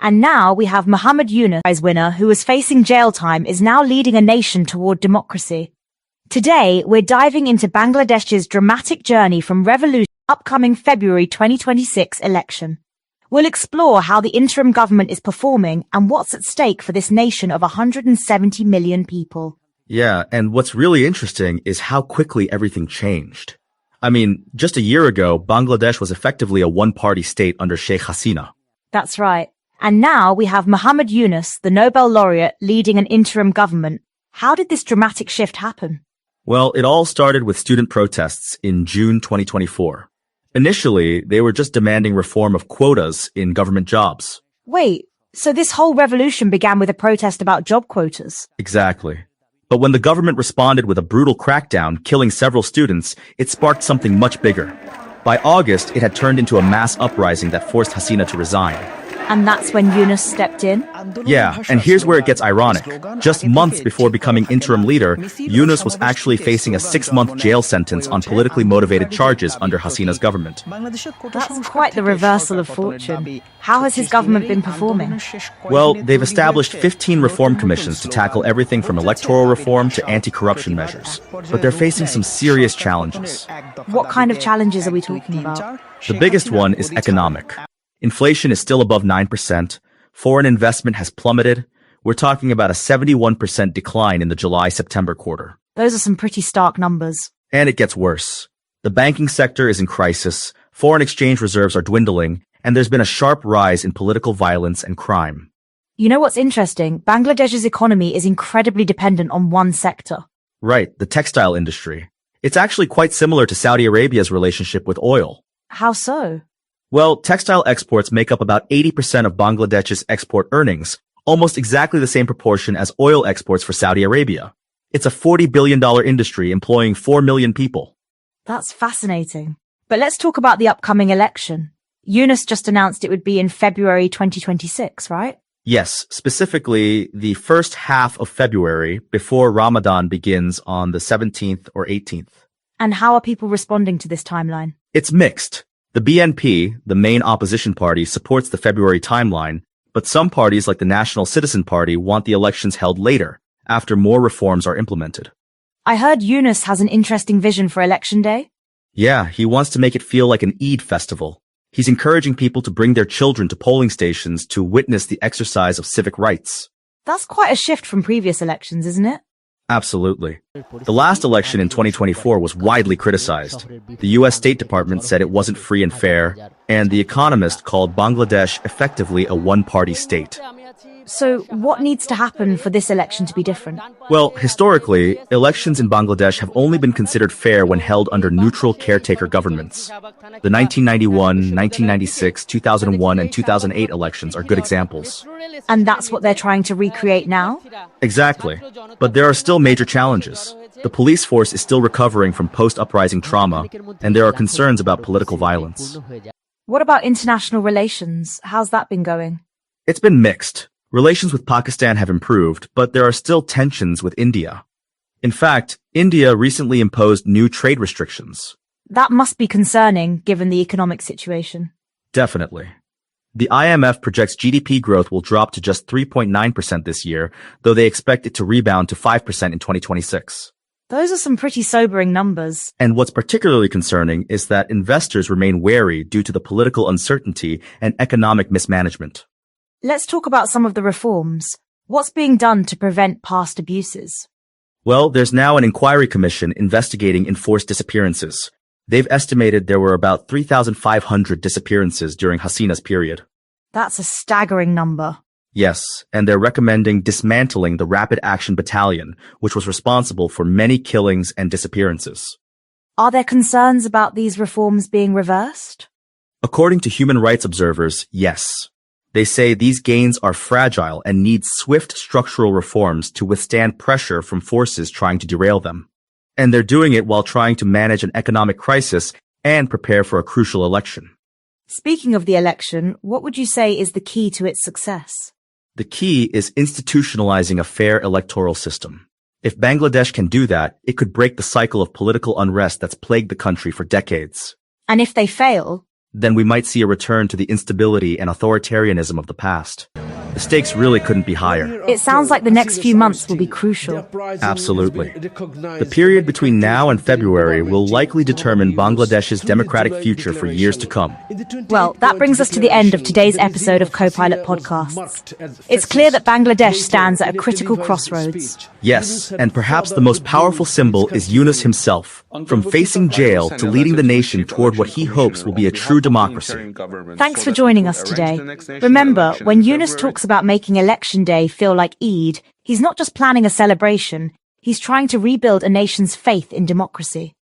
And now we have Muhammad Yunus, prize winner, who was facing jail time, is now leading a nation toward democracy. Today, we're diving into Bangladesh's dramatic journey from revolution to the upcoming February 2026 election. We'll explore how the interim government is performing and what's at stake for this nation of 170 million people. Yeah, and what's really interesting is how quickly everything changed. I mean, just a year ago, Bangladesh was effectively a one-party state under Sheikh Hasina. That's right. And now we have Muhammad Yunus, the Nobel laureate, leading an interim government. How did this dramatic shift happen? Well, it all started with student protests in June 2024. Initially, they were just demanding reform of quotas in government jobs. Wait, so this whole revolution began with a protest about job quotas? Exactly. But when the government responded with a brutal crackdown, killing several students, it sparked something much bigger. By August, it had turned into a mass uprising that forced Hasina to resign. And that's when Yunus stepped in? Yeah, and here's where it gets ironic. Just months before becoming interim leader, Yunus was actually facing a 6-month jail sentence on politically motivated charges under Hasina's government. That's quite the reversal of fortune. How has his government been performing? Well, they've established 15 reform commissions to tackle everything from electoral reform to anti-corruption measures. But they're facing some serious challenges. What kind of challenges are we talking about? The biggest one is economic. Inflation is still above 9%. Foreign investment has plummeted. We're talking about a 71% decline in the July-September quarter. Those are some pretty stark numbers. And it gets worse. The banking sector is in crisis, foreign exchange reserves are dwindling, and there's been a sharp rise in political violence and crime. You know what's interesting? Bangladesh's economy is incredibly dependent on one sector. Right, the textile industry. It's actually quite similar to Saudi Arabia's relationship with oil. How so? Well, textile exports make up about 80% of Bangladesh's export earnings, almost exactly the same proportion as oil exports for Saudi Arabia. It's a $40 billion industry employing 4 million people. That's fascinating. But let's talk about the upcoming election. Yunus just announced it would be in February 2026, right? Yes, specifically the first half of February before Ramadan begins on the 17th or 18th. And how are people responding to this timeline? It's mixed. The BNP, the main opposition party, supports the February timeline, but some parties like the National Citizen Party want the elections held later, after more reforms are implemented. I heard Yunus has an interesting vision for Election Day. Yeah, he wants to make it feel like an Eid festival. He's encouraging people to bring their children to polling stations to witness the exercise of civic rights. That's quite a shift from previous elections, isn't it? Absolutely. The last election in 2024 was widely criticized. The U.S. State Department said it wasn't free and fair, and The Economist called Bangladesh effectively a one-party state. So what needs to happen for this election to be different? Well, historically, elections in Bangladesh have only been considered fair when held under neutral caretaker governments. The 1991, 1996, 2001, and 2008 elections are good examples. And that's what they're trying to recreate now? Exactly. But there are still major challenges. The police force is still recovering from post-uprising trauma, and there are concerns about political violence. What about international relations? How's that been going? It's been mixed. Relations with Pakistan have improved, but there are still tensions with India. In fact, India recently imposed new trade restrictions. That must be concerning, given the economic situation. Definitely. The IMF projects GDP growth will drop to just 3.9% this year, though they expect it to rebound to 5% in 2026. Those are some pretty sobering numbers. And what's particularly concerning is that investors remain wary due to the political uncertainty and economic mismanagement. Let's talk about some of the reforms. What's being done to prevent past abuses? Well, there's now an inquiry commission investigating enforced disappearances. They've estimated there were about 3,500 disappearances during Hasina's period. That's a staggering number. Yes, and they're recommending dismantling the Rapid Action Battalion, which was responsible for many killings and disappearances. Are there concerns about these reforms being reversed? According to human rights observers, yes. They say these gains are fragile and need swift structural reforms to withstand pressure from forces trying to derail them. And they're doing it while trying to manage an economic crisis and prepare for a crucial election. Speaking of the election, what would you say is the key to its success? The key is institutionalizing a fair electoral system. If Bangladesh can do that, it could break the cycle of political unrest that's plagued the country for decades. And if they fail? then we might see a return to the instability and authoritarianism of the past. The stakes really couldn't be higher. It sounds like the next few months will be crucial. Absolutely. The period between now and February will likely determine Bangladesh's democratic future for years to come. Well, that brings us to the end of today's episode of Copilot Podcasts. It's clear that Bangladesh stands at a critical crossroads. Yes, and perhaps the most powerful symbol is Yunus himself, from facing jail to leading the nation toward what he hopes will be a true democracy. Thanks for joining us today. Remember, when Yunus talks about making Election Day feel like Eid, he's not just planning a celebration, he's trying to rebuild a nation's faith in democracy.